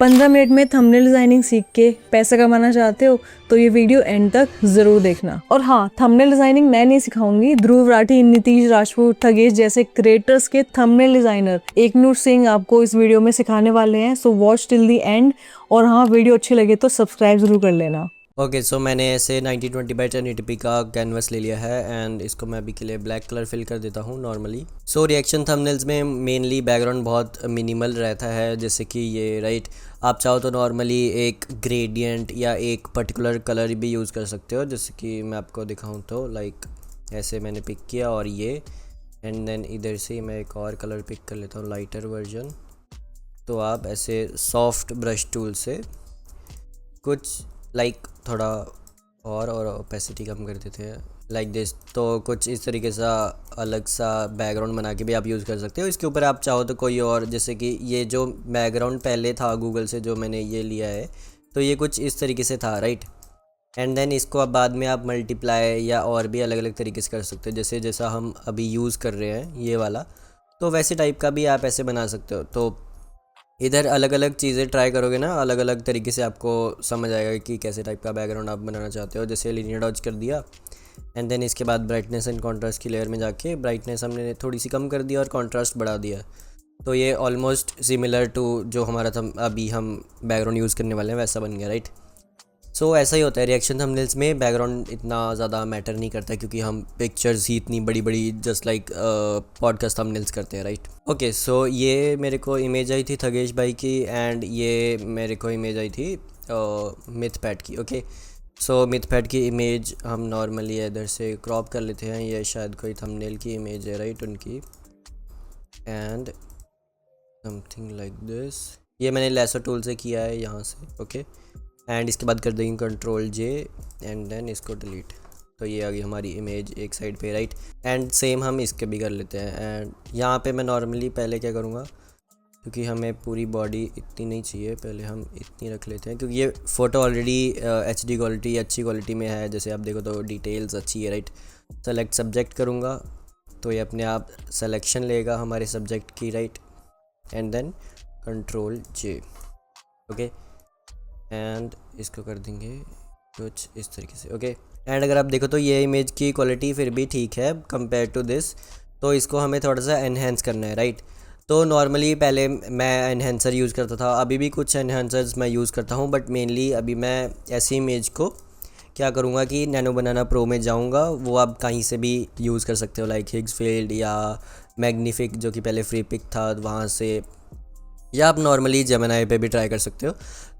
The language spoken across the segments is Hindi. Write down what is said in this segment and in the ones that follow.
15 मिनट में थंबनेल डिजाइनिंग सीख के पैसा कमाना चाहते हो तो ये वीडियो एंड तक जरूर देखना। और हाँ, थंबनेल डिजाइनिंग मैं नहीं सिखाऊंगी, ध्रुव राठी, नीतीश राजपूत, ठगेश जैसे क्रिएटर्स के थंबनेल डिजाइनर एकनूर सिंह आपको इस वीडियो में सिखाने वाले हैं। So watch till the and. और हाँ, वीडियो अच्छी लगे तो सब्सक्राइब जरूर कर लेना। ओके सो मैंने ऐसे 90-20x1080p का कैनवस ले लिया है एंड इसको मैं अभी के लिए ब्लैक कलर फिल कर देता हूँ नॉर्मली। सो रिएक्शन थंबनेल्स में मेनली बैकग्राउंड बहुत मिनिमल रहता है, जैसे कि ये राइट। आप चाहो तो नॉर्मली एक ग्रेडियंट या एक पर्टिकुलर कलर भी यूज़ कर सकते हो, जैसे कि मैं आपको दिखाऊँ तो लाइक ऐसे मैंने पिक किया और ये एंड देन इधर से मैं एक और कलर पिक कर लेता हूँ, लाइटर वर्जन। तो आप ऐसे सॉफ्ट ब्रश टूल से कुछ लाइक थोड़ा और ओपेसिटी कम कर देते हैं लाइक दिस। तो कुछ इस तरीके सा अलग सा बैकग्राउंड बना के भी आप यूज़ कर सकते हो। इसके ऊपर आप चाहो तो कोई और, जैसे कि ये जो बैकग्राउंड पहले था गूगल से जो मैंने ये लिया है, तो ये कुछ इस तरीके से था राइट। एंड देन इसको अब बाद में आप मल्टीप्लाई या और भी अलग अलग तरीके से कर सकते हो, जैसे जैसा हम अभी यूज़ कर रहे हैं ये वाला, तो वैसे टाइप का भी आप ऐसे बना सकते हो। तो इधर अलग अलग चीज़ें ट्राई करोगे ना, अलग अलग तरीके से आपको समझ आएगा कि कैसे टाइप का बैकग्राउंड आप बनाना चाहते हो। जैसे लीनियर डॉज कर दिया एंड देन इसके बाद ब्राइटनेस एंड कॉन्ट्रास्ट की लेयर में जाके ब्राइटनेस हमने थोड़ी सी कम कर दिया और कॉन्ट्रास्ट बढ़ा दिया। तो ये ऑलमोस्ट सिमिलर टू जो हमारा था अभी हम बैकग्राउंड यूज़ करने वाले हैं वैसा बन गया राइट। सो ऐसा ही होता है रिएक्शन थंबनेल्स में, बैकग्राउंड इतना ज़्यादा मैटर नहीं करता क्योंकि हम पिक्चर्स ही इतनी बड़ी बड़ी जस्ट लाइक पॉडकास्ट थंबनेल्स करते हैं राइट। ओके सो ये मेरे को इमेज आई थी थगेश भाई की एंड ये मेरे को इमेज आई थी मिथपैड की। ओके सो मिथपैड की इमेज हम नॉर्मली इधर से क्रॉप कर लेते हैं, ये शायद कोई थंबनेल की इमेज है राइट उनकी, एंड समथिंग लाइक दिस। ये मैंने लेसर टूल से किया है यहाँ से। ओके एंड इसके बाद कर देंगे कंट्रोल जे एंड देन इसको डिलीट। तो ये आ गई हमारी इमेज एक साइड पे राइट। एंड सेम हम इसके भी कर लेते हैं। एंड यहाँ पे मैं नॉर्मली पहले क्या करूँगा, क्योंकि हमें पूरी बॉडी इतनी नहीं चाहिए, पहले हम इतनी रख लेते हैं क्योंकि ये फ़ोटो ऑलरेडी HD क्वालिटी अच्छी क्वालिटी में है। जैसे आप देखो तो डिटेल्स अच्छी है राइट। सेलेक्ट सब्जेक्ट करूँगा तो ये अपने आप सेलेक्शन लेगा हमारे सब्जेक्ट की right, and then control J. Okay and इसको कर देंगे कुछ इस तरीके से। ओके एंड अगर आप देखो तो ये इमेज की क्वालिटी फिर भी ठीक है कंपेयर टू दिस, तो इसको हमें थोड़ा सा एनहेंस करना है राइट। तो नॉर्मली पहले मैं एनहेंसर यूज़ करता था, अभी भी कुछ एनहेंसर्स मैं यूज़ करता हूँ, बट मेनली अभी मैं ऐसी इमेज को क्या करूँगा कि नैनो बनाना प्रो में जाऊँगा। वो आप कहीं से भी यूज़ कर सकते हो लाइक हिग्सफील्ड या मैग्निफिक जो कि पहले फ्री पिक था वहाँ से, या आप नॉर्मली जेमिनी पे भी ट्राई कर सकते हो।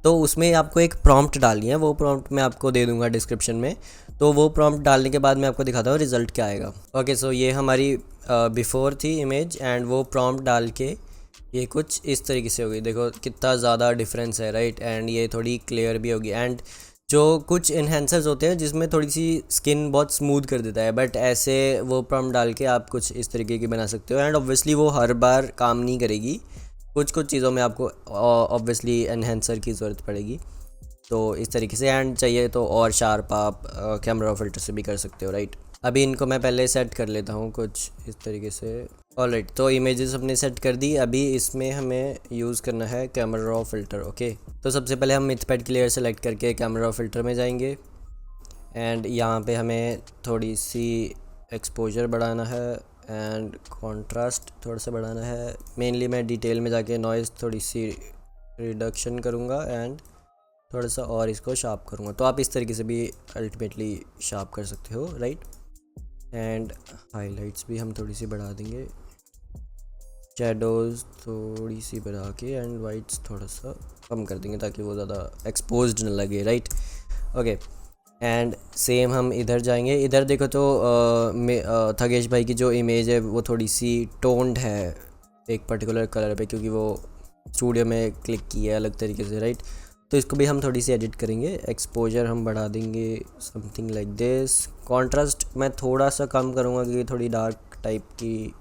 तो उसमें आपको एक प्रॉम्प्ट डालनी है, वो प्रॉम्प्ट मैं आपको दे दूंगा डिस्क्रिप्शन में। तो वो प्रॉम्प्ट डालने के बाद मैं आपको दिखाता हूँ रिज़ल्ट क्या आएगा। ओके सो ये हमारी बिफ़ोर थी इमेज एंड वो प्रॉम्प्ट डाल के ये कुछ इस तरीके से होगी। देखो कितना ज़्यादा डिफरेंस है राइट। एंड ये थोड़ी क्लियर भी होगी। एंड जो कुछ इन्हेंसर्स होते हैं जिसमें थोड़ी सी स्किन बहुत स्मूथ कर देता है, बट ऐसे वो प्रॉम्प्ट डाल के आप कुछ इस तरीके की बना सकते हो। एंड ऑब्वियसली वो हर बार काम नहीं करेगी, कुछ कुछ चीज़ों में आपको ऑब्वियसली एनहेंसर की ज़रूरत पड़ेगी। तो इस तरीके से एंड चाहिए तो और शार्प आप कैमरा फिल्टर से भी कर सकते हो राइट। अभी इनको मैं पहले सेट कर लेता हूँ कुछ इस तरीके से। ऑलराइट तो इमेजेस अपने सेट कर दी। अभी इसमें हमें यूज़ करना है कैमरा फिल्टर। ओके तो सबसे पहले हम मिथपैड की लेयर सेलेक्ट करके कैमरा फिल्टर में जाएंगे एंड यहाँ पे हमें थोड़ी सी एक्सपोजर बढ़ाना है एंड कॉन्ट्रास्ट थोड़ा सा बढ़ाना है। मेनली मैं डिटेल में जाके नॉइज़ थोड़ी सी रिडक्शन करूँगा एंड थोड़ा सा और इसको शार्प करूँगा। तो आप इस तरीके से भी अल्टीमेटली शार्प कर सकते हो राइट। एंड हाइलाइट्स भी हम थोड़ी सी बढ़ा देंगे, शैडोज़ थोड़ी सी बढ़ा के एंड वाइट्स थोड़ा सा कम कर देंगे ताकि वो ज़्यादा एक्सपोज्ड न लगे राइट। ओके एंड सेम हम इधर जाएंगे। इधर देखो तो थगेश भाई की जो इमेज है वो थोड़ी सी टोन्ड है एक पर्टिकुलर कलर पे, क्योंकि वो स्टूडियो में क्लिक की है अलग तरीके से राइट। तो इसको भी हम थोड़ी सी एडिट करेंगे। एक्सपोजर हम बढ़ा देंगे समथिंग लाइक दिस। कॉन्ट्रास्ट मैं थोड़ा सा कम करूँगा क्योंकि थोड़ी डार्क टाइप की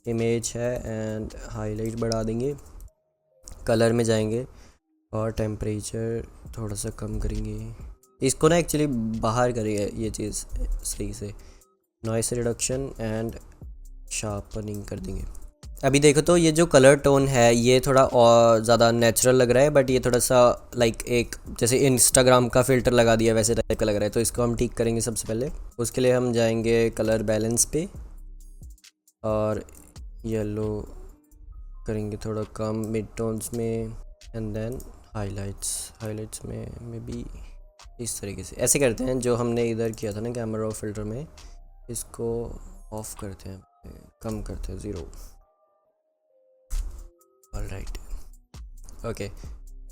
इमेज है। एंड हाईलाइट बढ़ा देंगे, कलर में जाएंगे और टेम्परेचर थोड़ा सा कम करेंगे। इसको ना एक्चुअली बाहर करेंगे ये चीज़ सही से। नॉइस रिडक्शन एंड शार्पनिंग कर देंगे। अभी देखो तो ये जो कलर टोन है ये थोड़ा और ज़्यादा नेचुरल लग रहा है, बट ये थोड़ा सा लाइक एक जैसे इंस्टाग्राम का फ़िल्टर लगा दिया वैसे टाइप का लग रहा है। तो इसको हम ठीक करेंगे सबसे पहले। उसके लिए हम जाएंगे कलर बैलेंस पे और येलो करेंगे थोड़ा कम मिड टोन्स में, एंड देन हाइलाइट्स में मे बी इस तरीके से ऐसे करते हैं जो हमने इधर किया था ना कैमरा फिल्टर में। इसको ऑफ करते हैं, कम करते हैं 0। Alright, okay.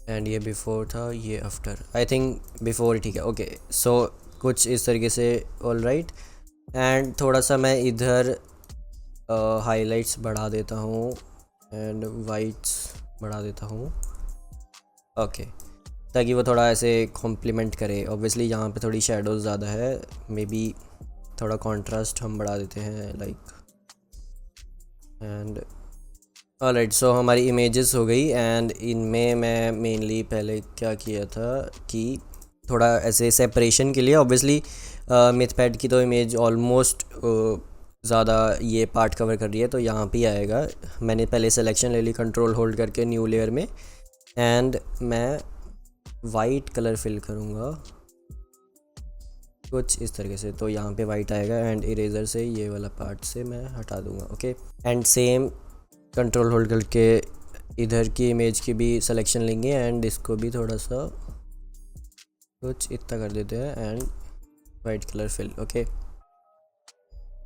एंड ये बिफोर था, ये आफ्टर, आई थिंक बिफोर, ठीक है, ओके। सो कुछ इस तरीके से। ऑलराइट, एंड थोड़ा सा मैं इधर हाइलाइट्स बढ़ा देता हूँ एंड वाइट्स बढ़ा देता हूँ, ओके, ताकि वो थोड़ा ऐसे कॉम्प्लीमेंट करे। ऑब्वियसली यहाँ पे थोड़ी शेडोज़ ज़्यादा है, मे बी थोड़ा कॉन्ट्रास्ट हम बढ़ा देते हैं लाइक। एंड ऑलराइट, सो हमारी इमेजेस हो गई। एंड इनमें मैं मेनली पहले क्या किया था कि थोड़ा ऐसे सेपरेशन के लिए, ऑब्वियसली मिथपैड की तो इमेज ऑलमोस्ट ज़्यादा ये पार्ट कवर कर रही है, तो यहाँ पे आएगा। मैंने पहले सिलेक्शन ले ली कंट्रोल होल्ड करके न्यू लेयर में, एंड मैं वाइट कलर फिल करूँगा कुछ इस तरीके से। तो यहाँ पे वाइट आएगा एंड इरेजर से ये वाला पार्ट से मैं हटा दूँगा, okay. And same control hold करके इधर की इमेज की भी सिलेक्शन लेंगे एंड इसको भी थोड़ा सा कुछ इतना कर देते हैं and white colour fill, okay.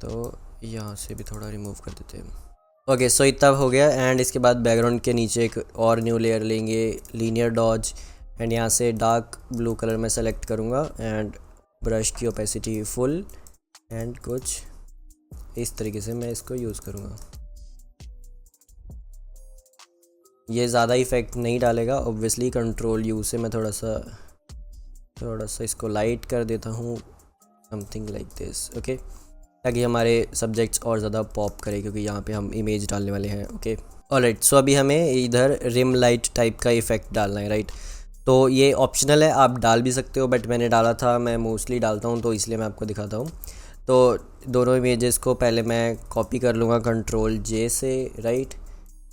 तो यहाँ से भी थोड़ा रिमूव कर देते हैं, ओके। सो इतना हो गया। एंड इसके बाद बैकग्राउंड के नीचे एक और न्यू लेयर लेंगे, लीनियर डॉज, एंड यहाँ से डार्क ब्लू कलर में सेलेक्ट करूँगा एंड ब्रश की ओपेसिटी फुल, एंड कुछ इस तरीके से मैं इसको यूज़ करूँगा। ये ज़्यादा इफ़ेक्ट नहीं डालेगा ऑब्वियसली। कंट्रोल यू से मैं थोड़ा सा इसको लाइट कर देता हूँ, समथिंग लाइक दिस, ओके, ताकि हमारे सब्जेक्ट्स और ज़्यादा पॉप करे, क्योंकि यहाँ पे हम इमेज डालने वाले हैं, ओके। ऑलराइट, सो अभी हमें इधर रिम लाइट टाइप का इफ़ेक्ट डालना है, राइट। तो ये ऑप्शनल है, आप डाल भी सकते हो, बट मैंने डाला था, मैं मोस्टली डालता हूँ, तो इसलिए मैं आपको दिखाता हूँ। तो दोनों इमेजेस को पहले मैं कॉपी कर लूँगा कंट्रोल जे से, राइट।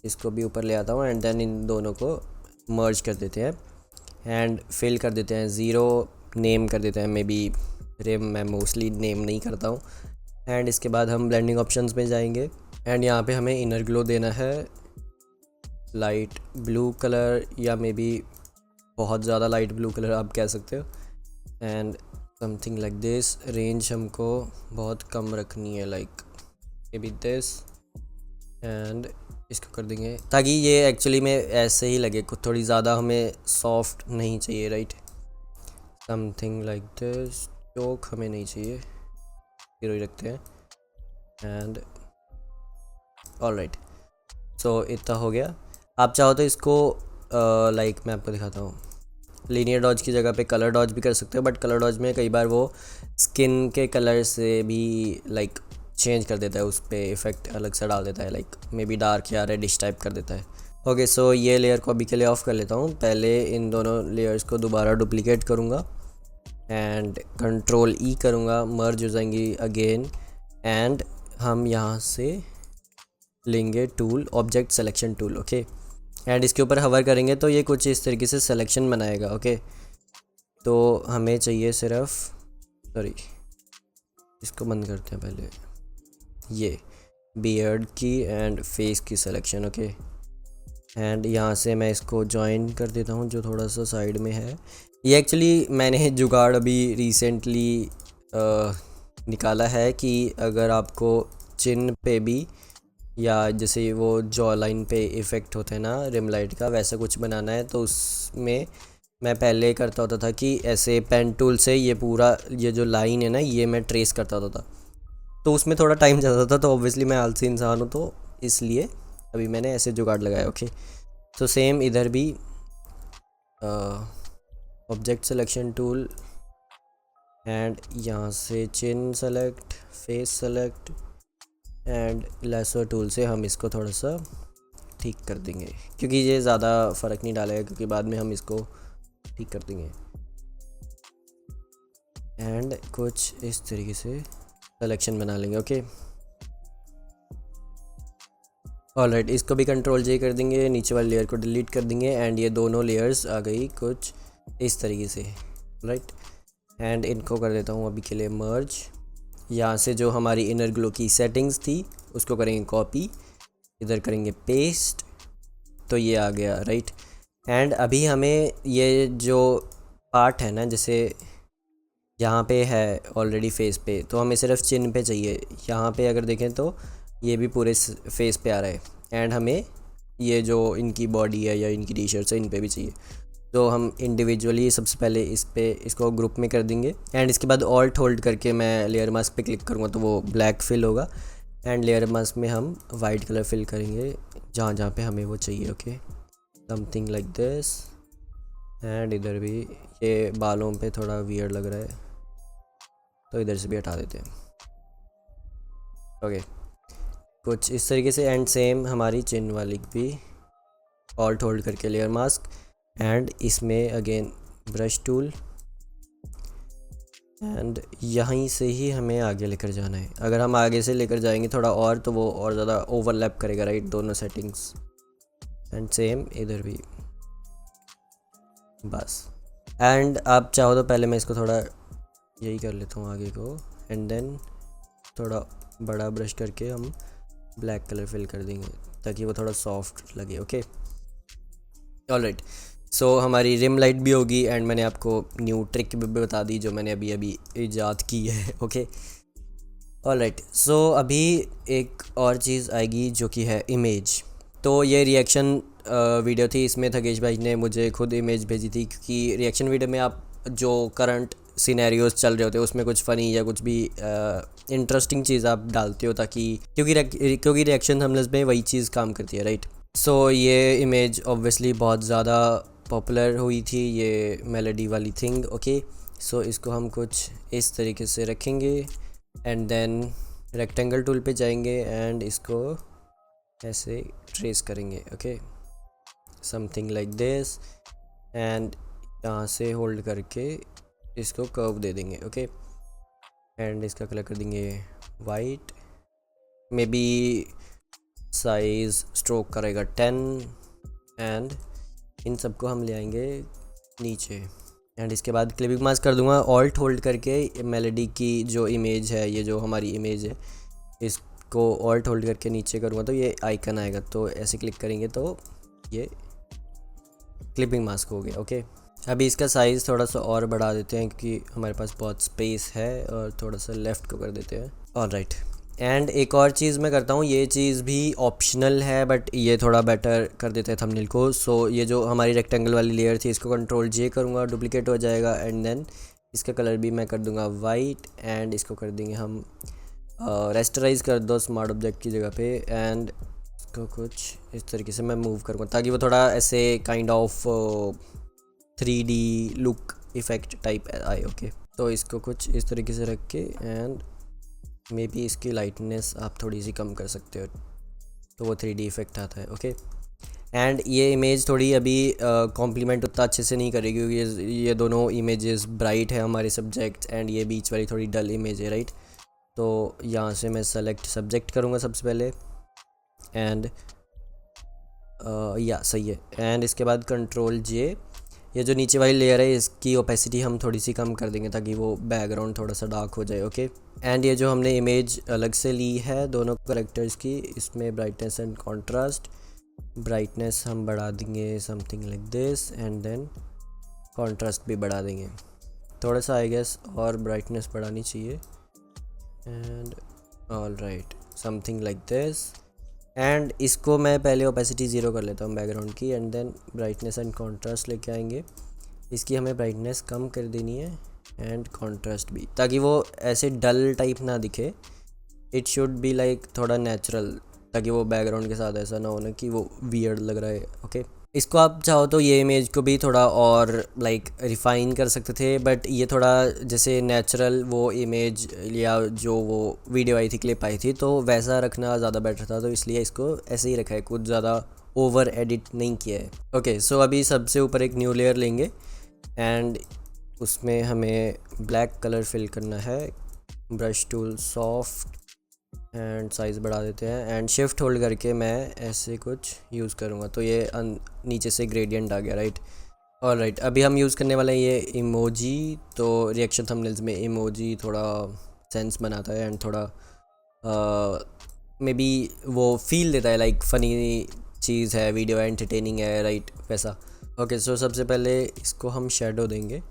इसको भी ऊपर ले आता हूँ एंड देन इन दोनों को मर्ज कर देते हैं एंड फिल कर देते हैं 0, नेम कर देते हैं मे बी रिम, मैं मोस्टली नेम नहीं करता हूँ। एंड इसके बाद हम ब्लेंडिंग ऑप्शंस में जाएंगे एंड यहाँ पे हमें इनर ग्लो देना है लाइट ब्लू कलर, या मे बी बहुत ज़्यादा लाइट ब्लू कलर आप कह सकते हो, and something like this. Range हमको बहुत कम रखनी है, like may be this, and इसको कर देंगे ताकि ये एक्चुअली में ऐसे ही लगे, कुछ थोड़ी ज़्यादा हमें सॉफ्ट नहीं चाहिए, राइट। समथिंग लाइक दिस, चोक हमें नहीं चाहिए, हीरो ही रखते हैं। एंड ऑलराइट, सो इतना हो गया। आप चाहो तो इसको लाइक मैं आपको दिखाता हूँ, लीनियर डॉज की जगह पे कलर डॉज भी कर सकते हो, बट कलर डॉज में कई बार वो स्किन के कलर से भी लाइक चेंज कर देता है, उस पर इफ़ेक्ट अलग से डाल देता है, लाइक मे बी डार्क या रेडिश टाइप कर देता है, ओके। सो ये लेयर को अभी के लिए ऑफ़ कर लेता हूँ। पहले इन दोनों लेयर्स को दोबारा डुप्लीकेट करूँगा एंड कंट्रोल ई करूँगा, मर्ज हो जाएंगी अगेन, एंड हम यहाँ से लेंगे tool, object selection tool, okay. And इसके ऊपर हवर करेंगे तो ये कुछ इस तरीके से सिलेक्शन बनाएगा, ओके। तो हमें चाहिए सिर्फ, सॉरी इसको बंद करते हैं पहले, ये बियर्ड की एंड फेस की सिलेक्शन, ओके। एंड यहाँ से मैं इसको जॉइन कर देता हूँ जो थोड़ा सा साइड में है। ये एक्चुअली मैंने जुगाड़ अभी रिसेंटली निकाला है कि अगर आपको चिन पे भी, या जैसे वो जॉ लाइन पे इफ़ेक्ट होता है ना रिम लाइट का, वैसा कुछ बनाना है, तो उसमें मैं पहले करता होता था कि ऐसे पेन टूल से ये पूरा ये जो लाइन है ना ये मैं ट्रेस करता होता था, तो उसमें थोड़ा टाइम जाता था। तो ऑब्वियसली मैं आलसी इंसान हूँ, तो इसलिए अभी मैंने ऐसे जुगाड़ लगाया, ओके। तो सेम इधर भी ऑब्जेक्ट सिलेक्शन टूल एंड यहाँ से chin select, face select, and lasso tool से हम इसको थोड़ा सा ठीक कर देंगे, क्योंकि ये ज़्यादा फ़र्क नहीं डालेगा, क्योंकि बाद में हम इसको ठीक कर देंगे। एंड कुछ इस तरीके से सिलेक्शन बना लेंगे, ओके। ऑलराइट, इसको भी कंट्रोल जे कर देंगे, नीचे वाली लेयर को डिलीट कर देंगे एंड ये दोनों लेयर्स आ गई कुछ इस तरीके से, राइट। एंड इनको कर देता हूँ अभी के लिए मर्ज। यहाँ से जो हमारी इनर ग्लो की सेटिंग्स थी उसको करेंगे कॉपी, इधर करेंगे पेस्ट, तो ये आ गया, राइट। एंड अभी हमें ये जो पार्ट है ना, जैसे यहाँ पे है ऑलरेडी फेस पे, तो हमें सिर्फ चिन पे चाहिए। यहाँ पे अगर देखें तो ये भी पूरे फेस पे आ रहा है एंड हमें ये जो इनकी बॉडी है या इनकी टी शर्ट्स है इन पे भी चाहिए। तो हम इंडिविजुअली सबसे पहले इसको ग्रुप में कर देंगे एंड इसके बाद ऑल्ट होल्ड करके मैं लेयर मास्क पे क्लिक करूँगा तो वो ब्लैक फिल होगा एंड लेयर मास्क में हम वाइट कलर फिल करेंगे जहाँ जहाँ पे हमें वो चाहिए। Okay, something like this. And इधर भी ये बालों पे थोड़ा वियर्ड लग रहा है तो इधर से भी हटा देते हैं। ओके, कुछ इस तरीके से। एंड सेम हमारी चिन वाली भी ऑल्ट होल्ड करके लेयर मास्क एंड इसमें अगेन ब्रश टूल एंड यहीं से ही हमें आगे लेकर जाना है। अगर हम आगे से लेकर जाएंगे थोड़ा और तो वो और ज़्यादा ओवरलैप करेगा, राइट, दोनों सेटिंग्स। एंड सेम इधर भी बस। एंड आप चाहो तो पहले मैं इसको थोड़ा यही कर लेता हूँ आगे को एंड देन थोड़ा बड़ा ब्रश करके हम ब्लैक कलर फिल कर देंगे ताकि वो थोड़ा सॉफ्ट लगे। Okay, alright. सो हमारी रिम लाइट भी होगी एंड मैंने आपको न्यू ट्रिक भी बता दी जो मैंने अभी अभी ईजाद की है। Okay, alright. सो अभी एक और चीज़ आएगी जो कि है इमेज। तो ये रिएक्शन वीडियो थी, इसमें थगेश भाई ने मुझे खुद इमेज भेजी थी क्योंकि रिएक्शन वीडियो में आप जो करंट सिनेरियोज चल रहे होते हैं उसमें कुछ फ़नी या कुछ भी इंटरेस्टिंग चीज़ आप डालते हो ताकि क्योंकि रिएक्शन थंबनेल्स में वही चीज़ काम करती है, राइट। सो ये इमेज ऑब्वियसली बहुत ज़्यादा पॉपुलर हुई थी, ये मेलोडी वाली थिंग। ओके, सो इसको हम कुछ इस तरीके से रखेंगे एंड देन रेक्टेंगल टूल पे जाएंगे एंड इसको ऐसे ट्रेस करेंगे। Okay, something like this and यहाँ से होल्ड करके इसको कर्व दे देंगे। ओके, एंड इसका कलर कर देंगे white, may be size stroke करेगा 10 एंड इन सबको हम ले आएंगे नीचे एंड इसके बाद क्लिपिंग मास्क कर दूंगा ऑल्ट होल्ड करके। मेलोडी की जो इमेज है, ये जो हमारी इमेज है, इसको ऑल्ट होल्ड करके नीचे करूँगा तो ये आइकन आएगा, तो ऐसे क्लिक करेंगे तो ये क्लिपिंग मास्क हो गया। ओके, अभी इसका साइज़ थोड़ा सा और बढ़ा देते हैं क्योंकि हमारे पास बहुत स्पेस है और थोड़ा सा लेफ़्ट को कर देते हैं। ऑलराइट, एंड एक और चीज़ मैं करता हूँ, ये चीज़ भी ऑप्शनल है बट ये थोड़ा बेटर कर देते हैं थंबनेल को। सो ये जो हमारी रेक्टेंगल वाली लेयर थी इसको कंट्रोल जे करूँगा, डुप्लीकेट हो जाएगा एंड देन इसका कलर भी मैं कर दूँगा वाइट एंड इसको कर देंगे हम रेस्टराइज कर दो स्मार्ट ऑब्जेक्ट की जगह पे एंड इसको कुछ इस तरीके से मैं मूव करूँगा ताकि वो थोड़ा ऐसे kind of 3D look effect type आए। ओके, तो इसको कुछ इस तरीके से रख के एंड मे बी इसकी लाइटनेस आप थोड़ी सी कम कर सकते हो तो वो 3D इफ़ेक्ट आता है। ओके, एंड ये इमेज थोड़ी अभी कॉम्प्लीमेंट उतना अच्छे से नहीं करेगी क्योंकि ये दोनों इमेजेस ब्राइट है हमारे सब्जेक्ट एंड ये बीच वाली थोड़ी डल इमेज है, राइट। तो यहाँ से मैं सेलेक्ट सब्जेक्ट करूँगा सबसे पहले एंड या सही है एंड इसके बाद कंट्रोल जे। ये जो नीचे वाली लेयर है इसकी ओपेसिटी हम थोड़ी सी कम कर देंगे ताकि वो बैकग्राउंड थोड़ा सा डार्क हो जाए। ओके, एंड ये जो हमने इमेज अलग से ली है दोनों करेक्टर्स की, इसमें ब्राइटनेस एंड कॉन्ट्रास्ट, ब्राइटनेस हम बढ़ा देंगे something like this and then contrast भी बढ़ा देंगे थोड़ा सा, आई गेस, और ब्राइटनेस बढ़ानी चाहिए and alright something like this. And इसको मैं पहले ओपेसिटी 0 कर लेता हूँ बैकग्राउंड की and then brightness and contrast लेके आएंगे। इसकी हमें ब्राइटनेस कम कर देनी है एंड कॉन्ट्रास्ट भी, ताकि वो ऐसे डल टाइप ना दिखे। इट शुड बी लाइक थोड़ा नेचुरल, ताकि वो बैकग्राउंड के साथ ऐसा ना होना कि वो वियर्ड लग रहा है। ओके, इसको आप चाहो तो ये इमेज को भी थोड़ा और लाइक रिफ़ाइन कर सकते थे बट ये थोड़ा जैसे नेचुरल वो इमेज या जो वो वीडियो आई थी, क्लिप आई थी, तो वैसा रखना ज़्यादा बेटर था, तो इसलिए इसको ऐसे ही रखा है, कुछ ज़्यादा ओवर एडिट नहीं किया है। ओके, सो अभी सबसे ऊपर एक न्यू लेयर लेंगे एंड उसमें हमें ब्लैक कलर फिल करना है, brush tool soft and size बढ़ा देते हैं एंड शिफ्ट होल्ड करके मैं ऐसे कुछ यूज़ करूँगा तो ये नीचे से ग्रेडियंट आ गया, राइट। और राइट, अभी हम यूज़ करने वाले हैं ये इमोजी। तो रिएक्शन थंबनेल्स में इमोजी थोड़ा सेंस बनाता है एंड थोड़ा मे बी वो फील देता है लाइक फ़नी चीज़ है, वीडियो एंटरटेनिंग है, राइट, वैसा। ओके, सो सबसे पहले इसको हम शेडो देंगे,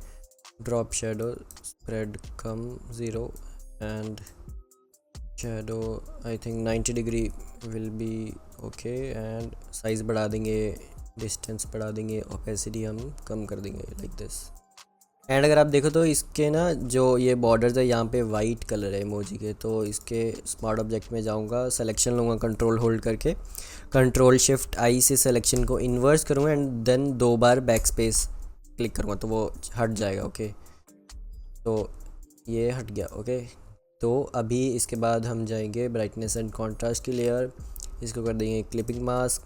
drop shadow, spread come 0 and shadow I think 90 degree will be okay and size बढ़ा देंगे, डिस्टेंस बढ़ा देंगे, ओपेसिटी हम कम कर देंगे लाइक दिस। एंड अगर आप देखो तो इसके ना जो ये बॉर्डर्स है यहाँ पे वाइट कलर है इमोजी के, तो इसके स्मार्ट ऑब्जेक्ट में जाऊँगा, सिलेक्शन लूँगा कंट्रोल होल्ड करके, कंट्रोल शिफ्ट आई से सिलेक्शन को इन्वर्स करूँगा एंड देन 2 बार बैक स्पेस क्लिक करूँगा तो वो हट जाएगा। ओके, तो ये हट गया। ओके, तो अभी इसके बाद हम जाएंगे ब्राइटनेस एंड कॉन्ट्रास्ट की लेयर, इसको कर देंगे क्लिपिंग मास्क,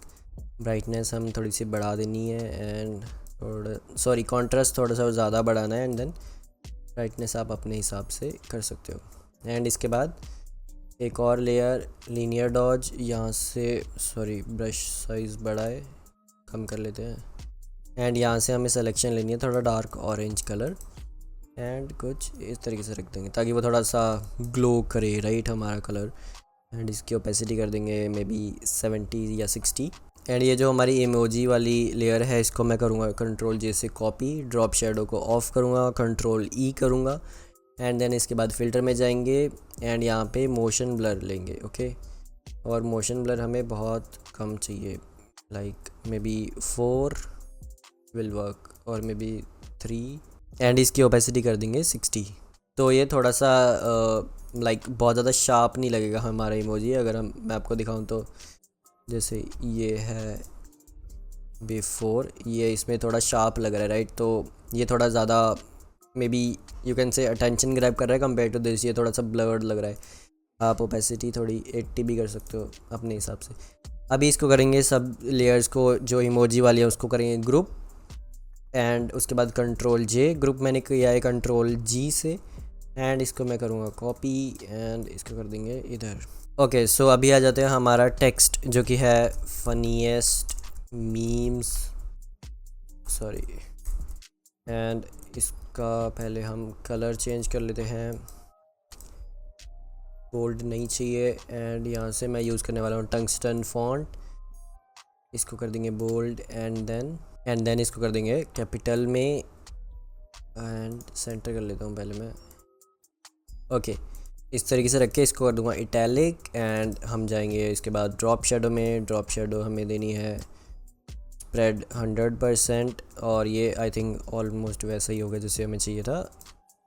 ब्राइटनेस हम थोड़ी सी बढ़ा देनी है एंड थोड़ा कॉन्ट्रास्ट थोड़ा सा ज़्यादा बढ़ाना है एंड देन ब्राइटनेस आप अपने हिसाब से कर सकते हो। एंड इसके बाद एक और लेयर लीनियर डॉज, यहाँ से ब्रश साइज़ बढ़ाए, कम कर लेते हैं एंड यहाँ से हमें सिलेक्शन लेनी है थोड़ा डार्क ऑरेंज कलर एंड कुछ इस तरीके से रख देंगे ताकि वो थोड़ा सा ग्लो करे, राइट, हमारा कलर। एंड इसकी ओपेसिटी कर देंगे मे बी 70 या 60 एंड ये जो हमारी इमोजी वाली लेयर है इसको मैं करूँगा कंट्रोल जे से कॉपी, ड्रॉप शेडो को ऑफ़ करूँगा, कंट्रोल ई करूँगा एंड देन इसके बाद फ़िल्टर में जाएंगे एंड यहाँ पे मोशन ब्लर लेंगे। ओके, और मोशन ब्लर हमें बहुत कम चाहिए, like may be 4 will work और मे बी 3 एंड इसकी ओपेसिटी कर देंगे 60। तो ये थोड़ा सा लाइक बहुत ज़्यादा शार्प नहीं लगेगा हमारा इमोजी। अगर मैं आपको दिखाऊं तो जैसे ये है बिफोर, ये इसमें थोड़ा शार्प लग रहा है, राइट, तो ये थोड़ा ज़्यादा may be you can say attention grab कर रहा है कंपेयर टू दिस, ये थोड़ा सा ब्लर्ड लग रहा है। आप ओपेसिटी थोड़ी 80 भी कर सकते हो अपने हिसाब से। अभी इसको करेंगे सब लेयर्स को जो इमोजी वाली है उसको करेंगे ग्रुप एंड उसके बाद कंट्रोल जे, ग्रुप मैंने किया है कंट्रोल जी से एंड इसको मैं करूँगा कॉपी एंड इसको कर देंगे इधर। ओके, सो अभी आ जाते हैं हमारा टेक्स्ट जो कि है फनीएस्ट मीम्स एंड इसका पहले हम कलर चेंज कर लेते हैं, बोल्ड नहीं चाहिए एंड यहाँ से मैं यूज़ करने वाला हूँ टंगस्टन फॉन्ट, इसको कर देंगे बोल्ड एंड देन इसको कर देंगे कैपिटल में एंड सेंटर कर लेता हूँ पहले मैं। ओके, इस तरीके से रख के इसको कर दूंगा इटैलिक एंड हम जाएंगे इसके बाद ड्रॉप शेडो में, ड्रॉप शेडो हमें देनी है स्प्रेड 100% और ये आई थिंक ऑलमोस्ट वैसा ही होगा जैसे हमें चाहिए था।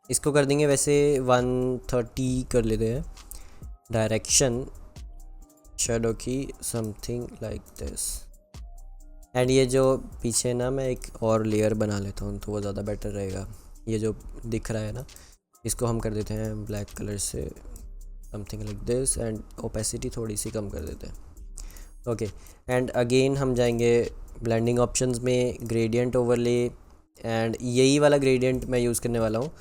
इसको कर देंगे वैसे 130 कर लेते हैं, डायरेक्शन शेडो की समथिंग लाइक दिस एंड ये जो पीछे ना मैं एक और लेयर बना लेता हूँ तो वो ज़्यादा बेटर रहेगा। ये जो दिख रहा है ना इसको हम कर देते हैं ब्लैक कलर से something like this and opacity थोड़ी सी कम कर देते हैं। ओके, एंड अगेन हम जाएंगे ब्लेंडिंग ऑप्शंस में, ग्रेडियंट ओवरले एंड यही वाला ग्रेडियंट मैं यूज़ करने वाला हूँ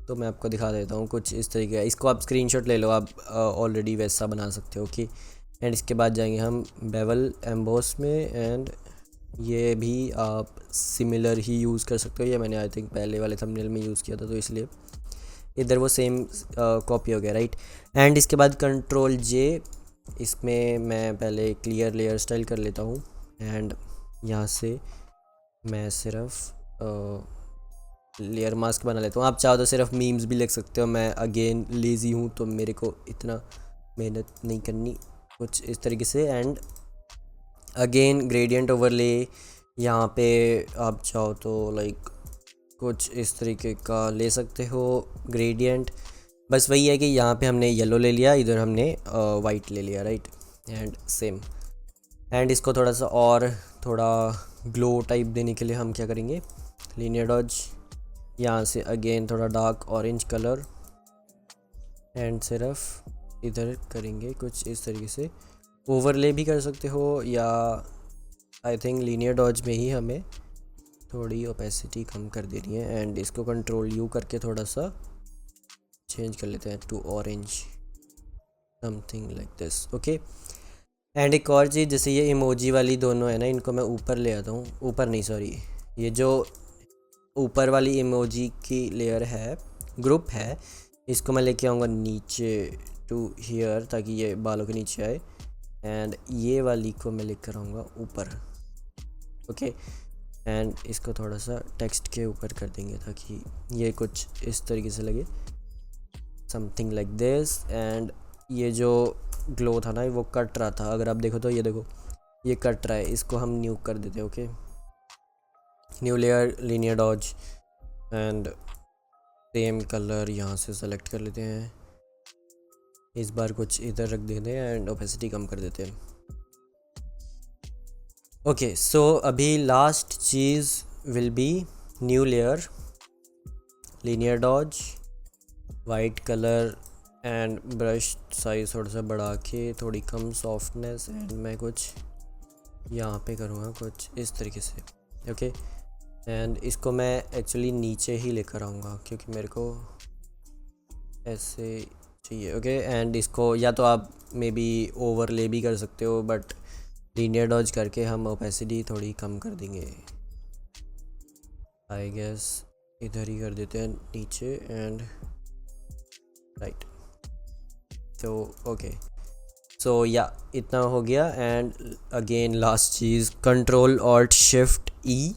तो मैं आपको दिखा देता हूँ कुछ इस तरीके का। इसको आप स्क्रीनशॉट ले लो, आप ऑलरेडी वैसा बना सकते हो। ओके, एंड इसके बाद जाएंगे हम बेवल एम्बोस में एंड ये भी आप सिमिलर ही यूज़ कर सकते हो, ये मैंने आई थिंक पहले वाले थंबनेल में यूज़ किया था तो इसलिए इधर वो सेम कॉपी हो गया, राइट। एंड इसके बाद कंट्रोल जे, इसमें मैं पहले क्लियर लेयर स्टाइल कर लेता हूँ एंड यहाँ से मैं सिर्फ लेयर मास्क बना लेता हूँ। आप चाहो तो सिर्फ मीम्स भी लिख सकते हो, मैं अगेन लेज़ी हूँ तो मेरे को इतना मेहनत नहीं करनी, कुछ इस तरीके से। एंड अगेन ग्रेडियंट ओवरले, यहाँ पे आप चाहो तो लाइक कुछ इस तरीके का ले सकते हो ग्रेडियंट। बस वही है कि यहाँ पे हमने येलो ले लिया, इधर हमने वाइट ले लिया, राइट, एंड सेम। एंड इसको थोड़ा सा और थोड़ा ग्लो टाइप देने के लिए हम क्या करेंगे, लीनियर डॉज, यहाँ से अगेन थोड़ा डार्क ऑरेंज कलर एंड सिर्फ इधर करेंगे कुछ इस तरीके से। ओवरले भी कर सकते हो या आई थिंक लीनियर डॉज में ही हमें थोड़ी ओपेसिटी कम कर देनी है एंड इसको कंट्रोल यू करके थोड़ा सा चेंज कर लेते हैं to orange something like this. Okay, and एक और चीज़, जैसे ये इमोजी वाली दोनों है ना, इनको मैं ऊपर ले आता हूँ, ऊपर नहीं सॉरी, ये जो ऊपर वाली इमोजी की लेयर है, ग्रुप है, इसको मैं लेके आऊँगा नीचे टू हियर, ताकि ये बालों के नीचे आए, एंड ये वाली को मैं लेकर आऊँगा ऊपर। ओके, एंड इसको थोड़ा सा टेक्स्ट के ऊपर कर देंगे ताकि ये कुछ इस तरीके से लगे, समथिंग लाइक दिस। एंड ये जो ग्लो था ना, वो कट रहा था, अगर आप देखो तो ये देखो ये कट रहा है, इसको हम न्यू कर देते हैं। Okay, new layer, linear dodge, and same colour यहाँ से सेलेक्ट कर लेते हैं, इस बार कुछ इधर रख देते हैं एंड ओपेसिटी कम कर देते हैं। ओके, सो अभी लास्ट चीज़ will be new layer, linear dodge, white colour, and brush size थोड़ा सा बढ़ा के थोड़ी कम सॉफ्टनेस, एंड मैं कुछ यहाँ पे करूँगा कुछ इस तरीके से। ओके, एंड इसको मैं एक्चुअली नीचे ही लेकर आऊँगा क्योंकि मेरे को ऐसे चाहिए। ओके, एंड इसको या तो आप मे बी ओवरले भी कर सकते हो, बट लीनियर डॉज करके हम ओपेसिटी थोड़ी कम कर देंगे, आई गेस इधर ही कर देते हैं नीचे, एंड राइट। तो ओके, सो या इतना हो गया। एंड अगेन लास्ट चीज़, कंट्रोल ऑल्ट शिफ्ट ई,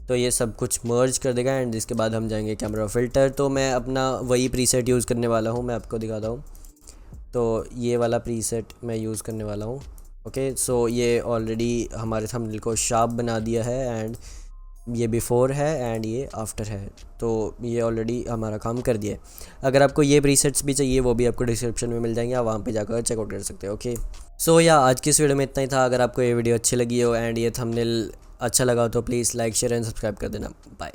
तो ये सब कुछ मर्ज कर देगा, एंड इसके बाद हम जाएंगे कैमरा फ़िल्टर। तो मैं अपना वही प्रीसेट यूज़ करने वाला हूँ, मैं आपको दिखाता हूँ। तो ये वाला प्रीसेट मैं यूज़ करने वाला हूँ। ओके, सो ये ऑलरेडी हमारे थंबनेल को शार्प बना दिया है, एंड ये बिफ़ोर है एंड ये आफ्टर है, तो ये ऑलरेडी हमारा काम कर दिया है। अगर आपको ये प्रीसेट्स भी चाहिए वो भी आपको डिस्क्रिप्शन में मिल जाएंगे, आप वहाँ पे जाकर चेकआउट कर सकते हो। ओके, सो या आज की इस वीडियो में इतना ही था। अगर आपको ये वीडियो अच्छी लगी हो एंड ये थंबनेल अच्छा लगा हो तो please like, share and subscribe कर देना। बाय।